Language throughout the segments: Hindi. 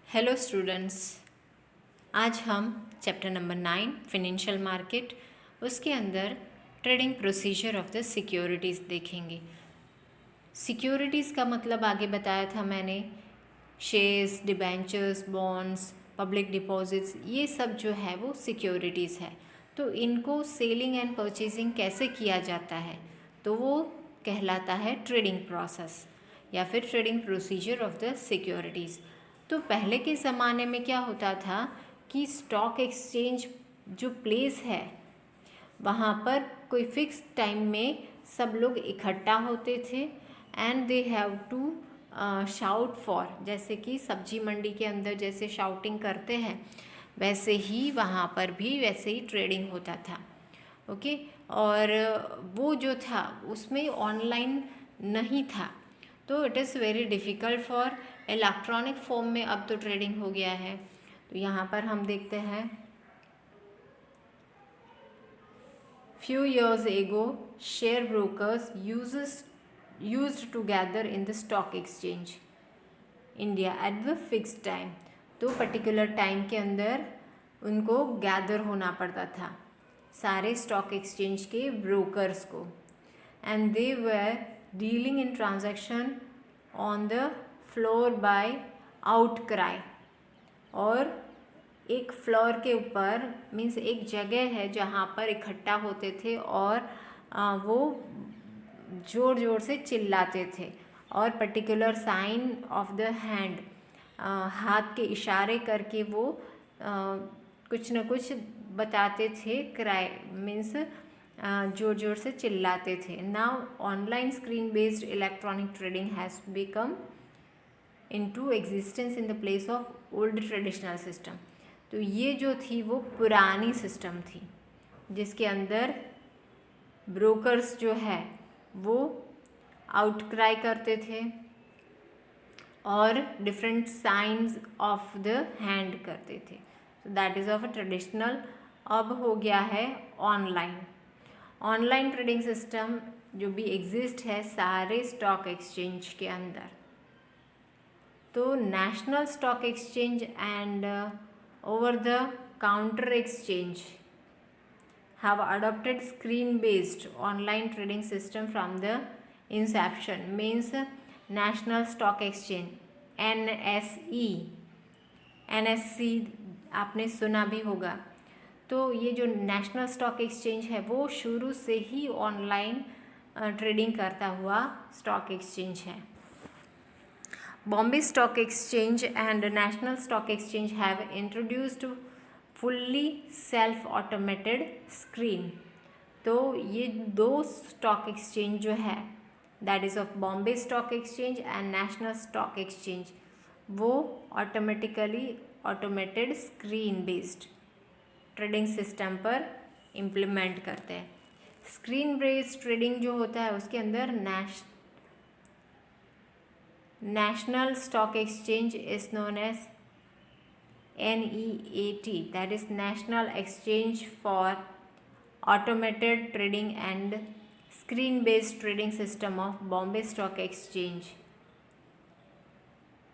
Hello students. आज हम चैप्टर नंबर 9 फिनेंशियल मार्केट उसके अंदर trading procedure of the securities देखेंगे। सिक्योरिटीज़ का मतलब आगे बताया था मैंने, shares, debentures, bonds, public deposits, ये सब जो है वो सिक्योरिटीज़ है। तो इनको सेलिंग एंड परचेजिंग कैसे किया जाता है, तो वो कहलाता है ट्रेडिंग प्रोसेस या फिर trading procedure of the securities. तो पहले के ज़माने में क्या होता था कि स्टॉक एक्सचेंज जो प्लेस है वहाँ पर कोई फिक्स टाइम में सब लोग इकट्ठा होते थे and they have to shout for, जैसे कि सब्जी मंडी के अंदर जैसे शाउटिंग करते हैं वैसे ही वहाँ पर भी वैसे ही ट्रेडिंग होता था। ओके और वो जो था उसमें ऑनलाइन नहीं था, तो it is very difficult for electronic form में अब तो ट्रेडिंग हो गया है। तो यहाँ पर हम देखते हैं, few years ago share brokers used to gather in the stock exchange India at the fixed time। तो पर्टिकुलर टाइम के अंदर उनको गैदर होना पड़ता था सारे स्टॉक एक्सचेंज के ब्रोकर्स को, and they were dealing in transaction on the floor bye outcry. और एक फ्लोर के ऊपर मीन्स एक जगह है जहाँ पर इकट्ठा होते थे और वो ज़ोर ज़ोर से चिल्लाते थे और particular sign of the hand, हाथ के इशारे करके वो कुछ न कुछ बताते थे, क्राई मीन्स ज़ोर ज़ोर से चिल्लाते थे। Now online screen based electronic trading has become into existence in the place of old traditional system. तो ये जो थी वो पुरानी सिस्टम थी जिसके अंदर ब्रोकर्स जो है वो आउटक्राई करते थे और different science of the hand करते थे। सो that is of a traditional. अब हो गया है ऑनलाइन ट्रेडिंग सिस्टम जो भी एग्जिस्ट है सारे स्टॉक एक्सचेंज के अंदर। तो national stock exchange and over the counter exchange have adopted screen based online trading system from the inception। means national stock exchange NSE आपने सुना भी होगा। तो ये जो नेशनल स्टॉक एक्सचेंज है वो शुरू से ही ऑनलाइन ट्रेडिंग करता हुआ स्टॉक एक्सचेंज है। Bombay Stock Exchange and National Stock Exchange have introduced fully self-automated screen। तो ये दो स्टॉक एक्सचेंज जो है that is of Bombay stock exchange and national stock exchange वो automatically automated screen based trading system पर इम्प्लीमेंट करते हैं। स्क्रीन बेस्ड ट्रेडिंग जो होता है उसके अंदर National Stock Exchange is known as NEAT, that is National Exchange for Automated Trading and Screen Based Trading System of Bombay Stock Exchange।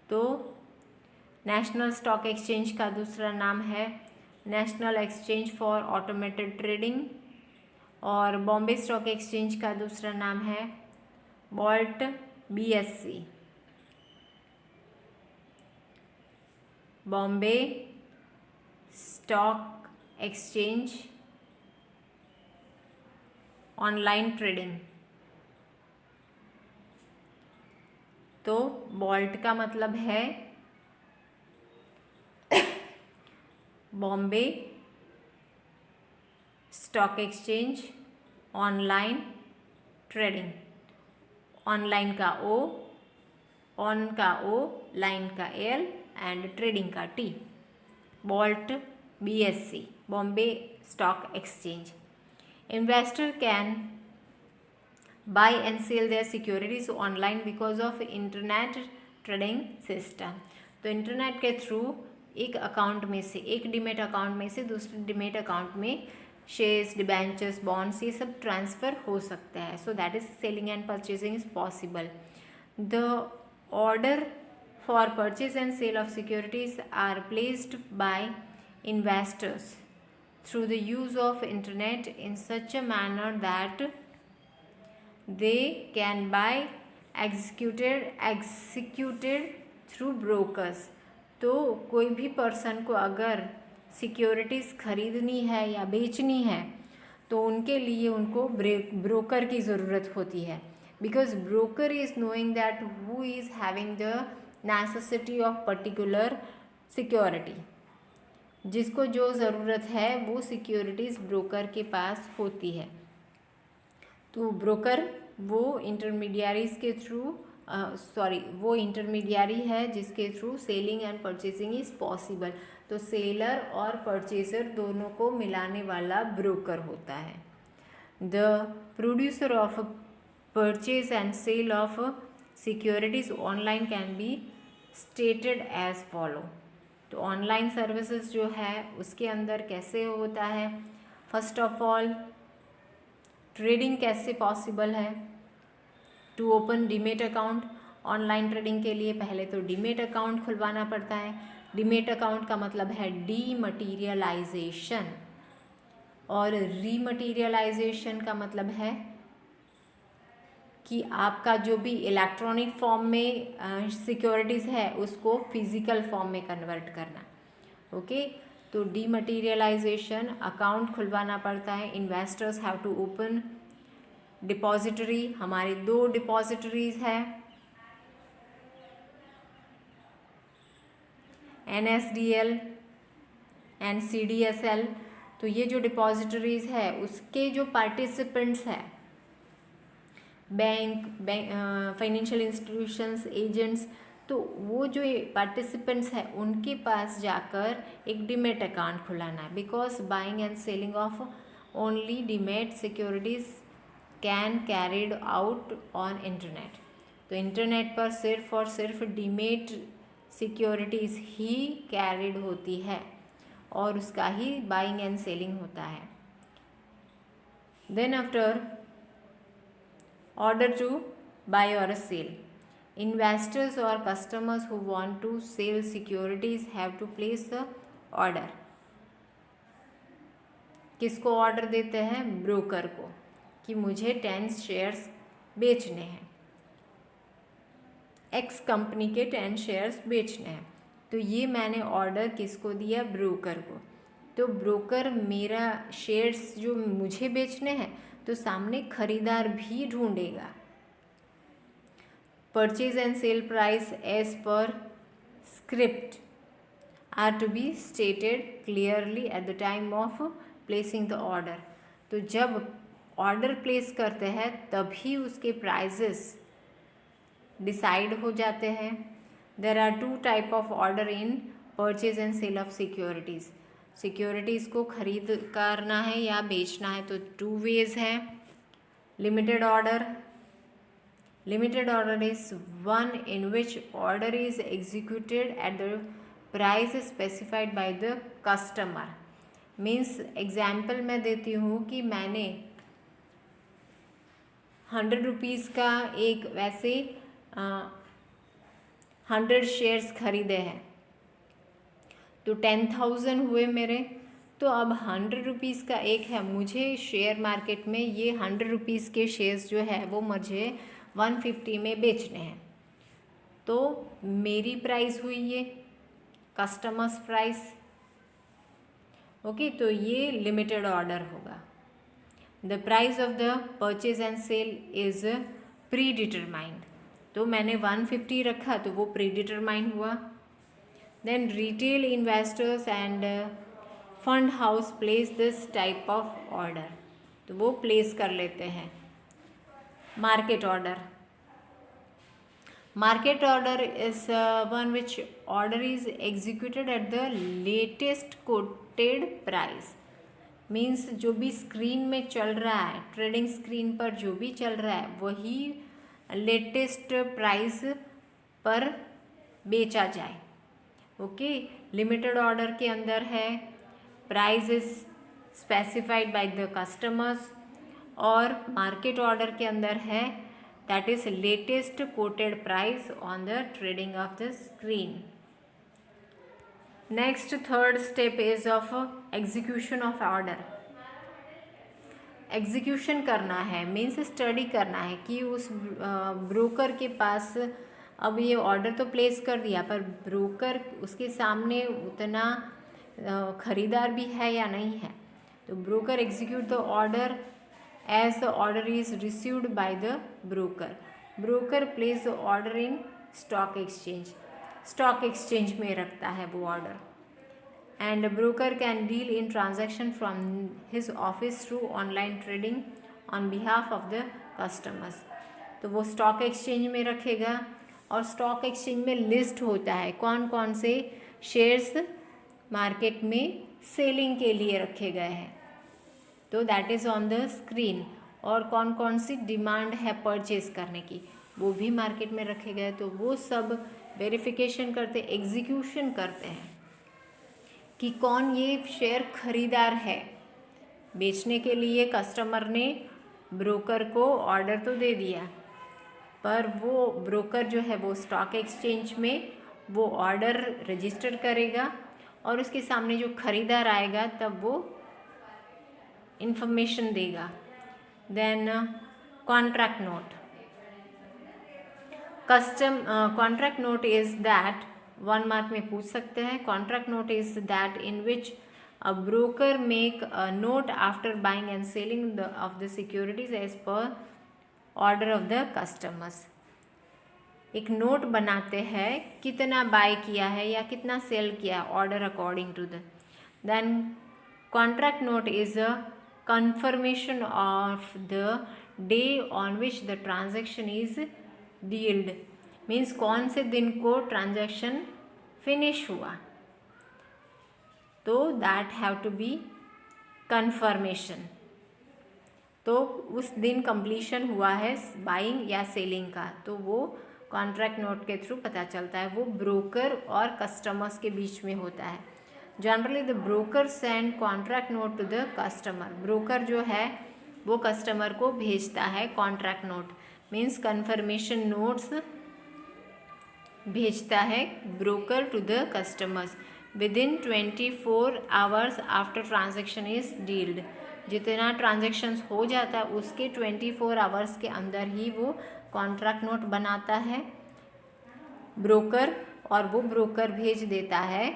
तो नेशनल स्टॉक एक्सचेंज का दूसरा नाम है national exchange for automated trading और बॉम्बे स्टॉक एक्सचेंज का दूसरा नाम है bolt BSE, Bombay stock exchange online trading. तो बॉल्ट का मतलब है Bombay stock exchange online trading, online का O, ऑन का O, लाइन का L एंड ट्रेडिंग का T। Bolt BSE, Bombay stock exchange. Investor can buy and sell their securities online because of internet trading system. तो इंटरनेट के थ्रू एक अकाउंट में से, एक डीमेट अकाउंट में से दूसरे डीमेट अकाउंट में शेयर्स, डिबेंचर्स, बॉन्ड्स ये सब ट्रांसफ़र हो सकता है। So that is selling and purchasing is possible. The order for purchase and sale of securities are placed by investors through the use of internet in such a manner that they can buy executed through brokers. तो कोई भी पर्सन को अगर सिक्योरिटीज़ खरीदनी है या बेचनी है तो उनके लिए उनको ब्रोकर की ज़रूरत होती है, because broker is knowing that who is having the necessity of particular security. जिसको जो ज़रूरत है वो सिक्योरिटीज़ ब्रोकर के पास होती है। तो ब्रोकर वो इंटरमीडियरीज के थ्रू वो इंटरमीडियरी है जिसके through selling and purchasing is possible. तो सेलर और परचेजर दोनों को मिलाने वाला ब्रोकर होता है। The producer of purchase and sale of securities online can be stated as follow. तो ऑनलाइन सर्विसेज जो है उसके अंदर कैसे होता है, फर्स्ट ऑफ ऑल ट्रेडिंग कैसे पॉसिबल है। To open demat account, online trading के लिए पहले तो डीमेट अकाउंट खुलवाना पड़ता है। डीमेट अकाउंट का मतलब है डीमटीरियलाइजेशन, और रीमटीरियलाइजेशन का मतलब है कि आपका जो भी इलेक्ट्रॉनिक फॉर्म में सिक्योरिटीज़ है उसको फिजिकल फॉर्म में कन्वर्ट करना। ओके, तो डीमटीरियलाइजेशन अकाउंट खुलवाना पड़ता है। Investors have to open depository. हमारी 2 डिपॉजिटरीज है, NSDL एंड CDSL। तो ये जो डिपॉजिटरीज है उसके जो पार्टिसिपेंट्स हैं, बैंक फाइनेंशियल इंस्टीट्यूशंस, एजेंट्स, तो वो जो पार्टिसिपेंट्स हैं उनके पास जाकर एक डीमेट अकाउंट खुलाना है, because buying and selling of only demat securities can carried out on internet. तो इंटरनेट पर सिर्फ और सिर्फ डीमेट सिक्योरिटीज़ ही कैरिड होती है और उसका ही बाइंग एंड सेलिंग होता है। Then after order to buy or sell, investors or customers who want to sell securities have to place the order। किसको ऑर्डर देते हैं? ब्रोकर को, कि मुझे 10 शेयर्स बेचने हैं, एक्स कंपनी के 10 शेयर्स बेचने हैं। तो ये मैंने ऑर्डर किसको दिया? ब्रोकर को। तो ब्रोकर मेरा शेयर्स जो मुझे बेचने हैं तो सामने खरीदार भी ढूंढेगा। Purchase and sale price as per script are to be stated clearly at the time of placing the order. तो जब ऑर्डर प्लेस करते हैं तभी उसके प्राइजेस डिसाइड हो जाते हैं। There are 2 type of order in purchase and sale of securities. Securities को खरीद करना है या बेचना है तो 2 वेज है। Limited order, limited order is one in which order is executed at the price specified by the customer. Means example मैं देती हूँ कि मैंने 100 रुपीज़ का एक वैसे 100 शेयर्स खरीदे हैं तो 10,000 हुए मेरे। तो अब 100 रुपीज़ का एक है, मुझे शेयर मार्केट में ये 100 रुपीज़ के शेयर्स जो है वो मुझे 150 में बेचने हैं। तो मेरी प्राइस हुई ये कस्टमर्स प्राइस। ओके, तो ये लिमिटेड ऑर्डर होगा। The price of the purchase and sale is predetermined. तो मैंने 150 रखा तो वो प्री डिटरमाइंड हुआ। Then retail investors and fund house place this type of order. तो वो प्लेस कर लेते हैं। Market order, market order is one which order is executed at the latest quoted price. Means जो भी स्क्रीन में चल रहा है, ट्रेडिंग स्क्रीन पर जो भी चल रहा है वही लेटेस्ट प्राइस पर बेचा जाए। ओके, लिमिटेड ऑर्डर के अंदर है price is specified by the customers, और मार्केट ऑर्डर के अंदर है that is latest quoted price on the trading of the screen. Next, third step is of execution of order. Execution करना है मीन्स स्टडी करना है कि उस ब्रोकर के पास अब ये ऑर्डर तो प्लेस कर दिया, पर ब्रोकर उसके सामने उतना खरीदार भी है या नहीं है. तो broker execute the order as the order is received by the broker. Broker place the order in stock exchange. Stock exchange में रखता है वो order. And broker can deal in transaction from his office through online trading on behalf of the customers. तो वो स्टॉक एक्सचेंज में रखेगा और स्टॉक एक्सचेंज में लिस्ट होता है कौन कौन से शेयर्स मार्केट में सेलिंग के लिए रखे गए हैं. तो that is on the screen. और कौन कौन सी डिमांड है परचेज करने की वो भी मार्केट में रखे गए. तो वो सब वेरिफिकेशन करते, एग्जीक्यूशन करते हैं कि कौन ये शेयर खरीदार है. बेचने के लिए कस्टमर ने ब्रोकर को ऑर्डर तो दे दिया, पर वो ब्रोकर जो है वो स्टॉक एक्सचेंज में वो ऑर्डर रजिस्टर करेगा और उसके सामने जो खरीदार आएगा तब वो इंफॉर्मेशन देगा. Then contract note. Contract note is that 1 mark में पूछ सकते हैं. Contract note is that in which a broker make a note after buying and selling of the securities as per order of the customers. एक नोट बनाते हैं कितना बाय किया है या कितना सेल किया है order according to the. Then contract note is a confirmation of the day on which the transaction is dealed. Means कौन से दिन को ट्रांजैक्शन फिनिश हुआ. तो that have to be confirmation. तो उस दिन कंप्लीशन हुआ है बाइंग या सेलिंग का, तो वो कॉन्ट्रैक्ट नोट के थ्रू पता चलता है. वो ब्रोकर और कस्टमर्स के बीच में होता है. Generally the broker send contract note to the customer. Broker जो है वो कस्टमर को भेजता है contract note. Means confirmation notes भेजता है broker to the customers within 24 hours after transaction is dealed. जितना ट्रांजेक्शन्स हो जाता है उसके 24 आवर्स के अंदर ही वो कॉन्ट्रैक्ट नोट बनाता है ब्रोकर और वो ब्रोकर भेज देता है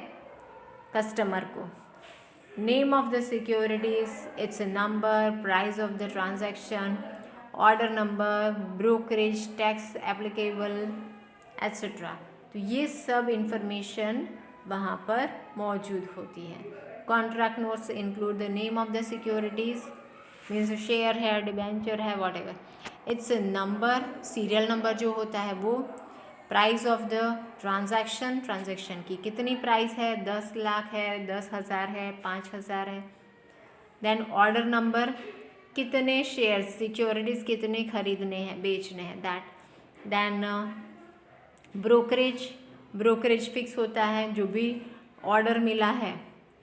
कस्टमर को. Name of the securities, it's number, price of the transaction, order number, brokerage tax applicable etcetera. तो ये सब इंफॉर्मेशन वहाँ पर मौजूद होती है. Contract notes include the name of the securities, means share है, डिबेंचर है, what ever. It's number, serial number जो होता है वो, price of the transaction, transaction की कितनी प्राइस है, 10 लाख है, 10,000 है, 5,000 है. देन ऑर्डर नंबर, कितने शेयर्स सिक्योरिटीज़ कितने खरीदने हैं बेचने हैं that. Then brokerage, brokerage fix होता है. जो भी ऑर्डर मिला है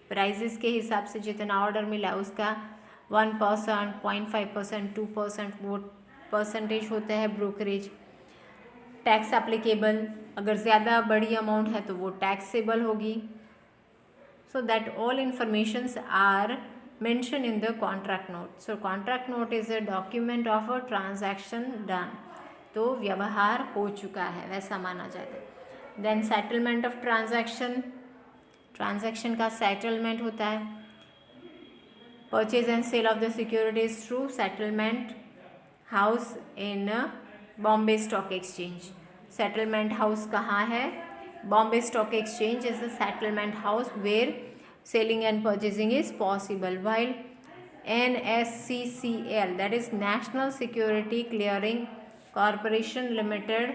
प्राइजेस के हिसाब से जितना ऑर्डर मिला उसका 1%, 0.5%, 2% वो परसेंटेज होता है ब्रोकरेज. टैक्स एप्लीकेबल, अगर ज़्यादा बड़ी अमाउंट है तो वो टैक्सेबल होगी. So that all informations are mention in the contract note. So contract note is a document of a transaction done. तो व्यवहार हो चुका है वैसा माना जाता है. Then settlement of transaction, transaction का सेटलमेंट होता है. Purchase and sale of the securities through settlement house in Bombay stock exchange. Settlement house कहाँ है? Bombay stock exchange is the settlement house where selling and purchasing is possible. While NSCCL, that is National Security Clearing Corporation Limited,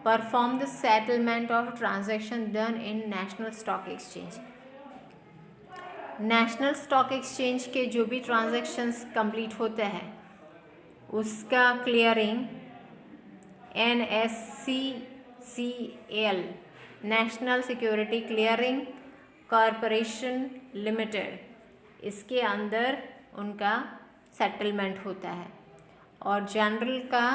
perform the settlement of transaction done in National Stock Exchange. National stock exchange के जो भी ट्रांजैक्शंस कंप्लीट होते हैं उसका clearing NSCCL, national security clearing corporation limited, इसके अंदर उनका सेटलमेंट होता है. और जनरल का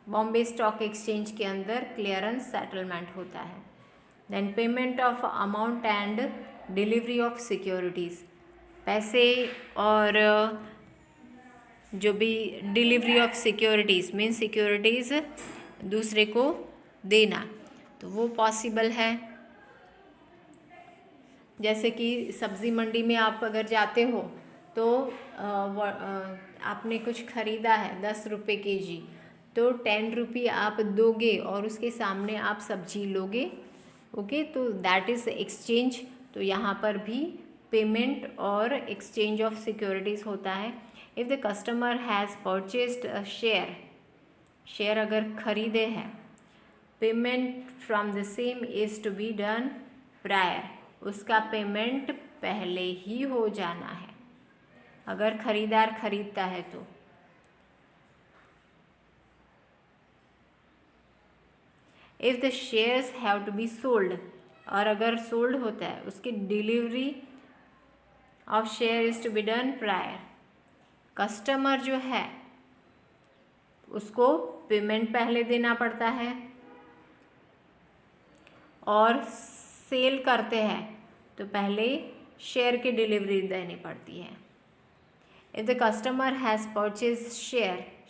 बॉम्बे स्टॉक एक्सचेंज के अंदर क्लियरेंस सेटलमेंट होता है। Then payment of amount and delivery of securities, पैसे और जो भी delivery of securities mean securities दूसरे को देना, तो वो पॉसिबल है। जैसे कि सब्ज़ी मंडी में आप अगर जाते हो तो आपने कुछ ख़रीदा है 10 रुपये केजी, तो 10 रुपये आप दोगे और उसके सामने आप सब्जी लोगे। ओके, तो दैट इज़ एक्सचेंज। तो यहाँ पर भी पेमेंट और एक्सचेंज ऑफ सिक्योरिटीज़ होता है। If the customer has purchased a share अगर खरीदे हैं, payment from the same is to be done prior, उसका पेमेंट पहले ही हो जाना है अगर खरीदार खरीदता है तो। If the shares have to be sold, और अगर सोल्ड होता है उसकी delivery of share is to be done prior, customer जो है उसको पेमेंट पहले देना पड़ता है, और सेल करते हैं तो पहले शेयर की डिलीवरी देनी पड़ती है। If the customer has purchase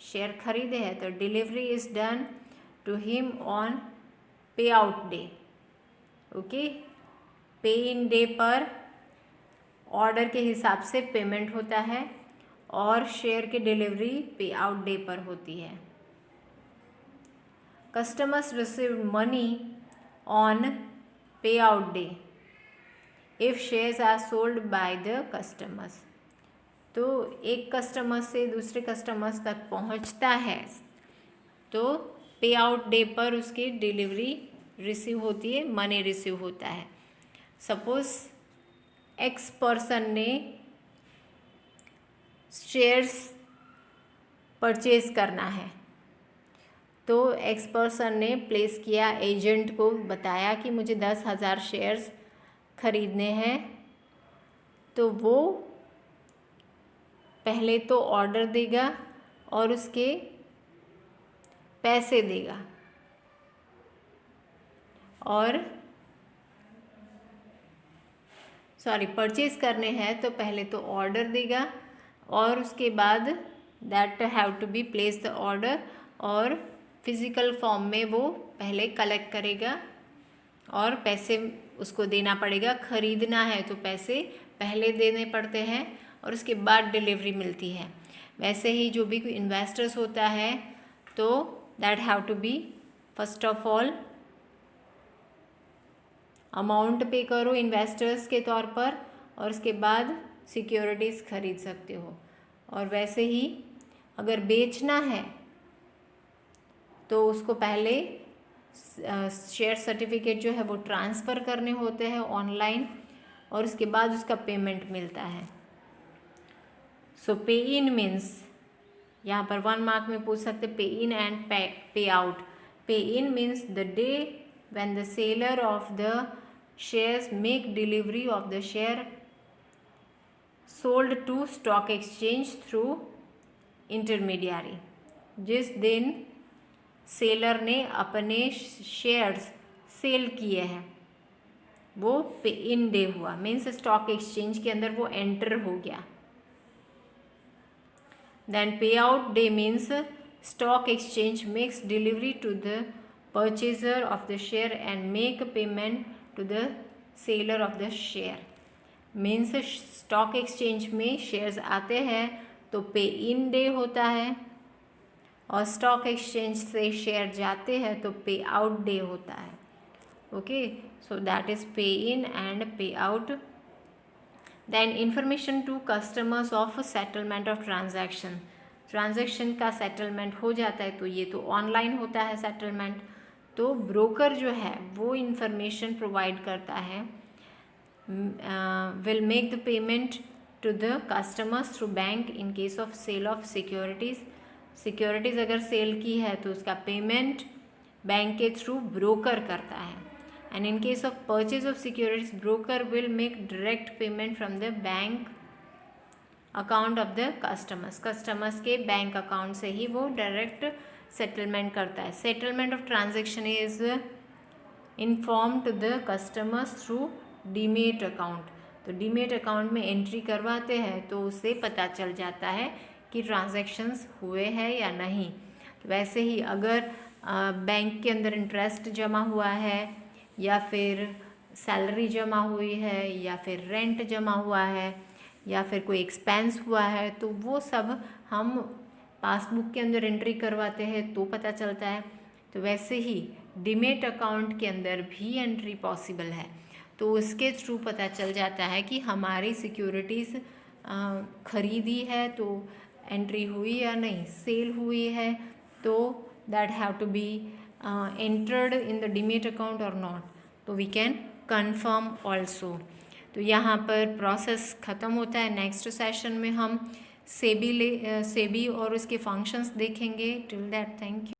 share खरीदे हैं तो delivery is done to him on pay out day. Okay, pay in day पर ऑर्डर के हिसाब से पेमेंट होता है और शेयर की डिलीवरी पे आउट डे पर होती है। Customers receive money on pay out day if shares are sold by the customers, तो एक कस्टमर से दूसरे कस्टमर्स तक पहुंचता है तो पे आउट डे पर उसकी डिलीवरी रिसीव होती है, मनी रिसीव होता है। सपोज एक्स पर्सन ने शेयर्स परचेज करना है, तो एक्स पर्सन ने प्लेस किया, एजेंट को बताया कि मुझे 10,000 शेयर्स खरीदने हैं, तो वो पहले तो ऑर्डर देगा और उसके पैसे देगा, और परचेज करने हैं तो पहले तो ऑर्डर देगा और उसके बाद that have to be place the order, और फिज़िकल फॉर्म में वो पहले कलेक्ट करेगा और पैसे उसको देना पड़ेगा। ख़रीदना है तो पैसे पहले देने पड़ते हैं और उसके बाद डिलीवरी मिलती है। वैसे ही जो भी कोई इन्वेस्टर्स होता है तो that have to be first of all amount pay करो इन्वेस्टर्स के तौर पर, और उसके बाद सिक्योरिटीज़ खरीद सकते हो। और वैसे ही अगर बेचना है तो उसको पहले शेयर सर्टिफिकेट जो है वो ट्रांसफ़र करने होते हैं ऑनलाइन, और उसके बाद उसका पेमेंट मिलता है। सो पे इन मीन्स, यहाँ पर 1 मार्क में पूछ सकते पे in and pay out. Pay in means the day when the seller of the shares make delivery of the share sold to stock exchange through intermediary, जिस दिन सेलर ने अपने शेयर्स सेल किए हैं वो पे इन डे हुआ, मीन्स स्टॉक एक्सचेंज के अंदर वो एंटर हो गया। Then pay out day means stock exchange makes delivery to the purchaser of the share and make payment to the seller of the share, means stock exchange में शेयर्स आते हैं तो पे इन डे होता है, और स्टॉक एक्सचेंज से शेयर जाते हैं तो पे आउट डे होता है। Okay, so that is pay in and pay out. Then information to customers of settlement of transaction का सेटलमेंट हो जाता है तो ये तो ऑनलाइन होता है सेटलमेंट, तो ब्रोकर जो है वो इंफॉर्मेशन प्रोवाइड करता है, will make the payment to the customers through bank in case of sale of securities अगर सेल की है तो उसका पेमेंट बैंक के थ्रू ब्रोकर करता है। And in case of purchase of securities broker will make direct payment from the bank account of the customers के बैंक अकाउंट से ही वो डायरेक्ट सेटलमेंट करता है। Settlement of transaction is inform to the customers through demat account. तो डीमेट अकाउंट में एंट्री करवाते हैं तो उससे पता चल जाता है कि ट्रांजैक्शंस हुए हैं या नहीं। वैसे ही अगर बैंक के अंदर इंटरेस्ट जमा हुआ है या फिर सैलरी जमा हुई है या फिर रेंट जमा हुआ है या फिर कोई एक्सपेंस हुआ है तो वो सब हम पासबुक के अंदर एंट्री करवाते हैं तो पता चलता है। तो वैसे ही डीमेट अकाउंट के अंदर भी एंट्री पॉसिबल है, तो उसके थ्रू पता चल जाता है कि हमारी सिक्योरिटीज़ खरीदी है तो एंट्री हुई या नहीं, सेल हुई है तो that have to be entered in the demat account और नॉट, तो वी कैन कंफर्म ऑल्सो। तो यहाँ पर प्रोसेस ख़त्म होता है। नेक्स्ट सेशन में हम सेबी और उसके फंक्शंस देखेंगे। Till that, thank you.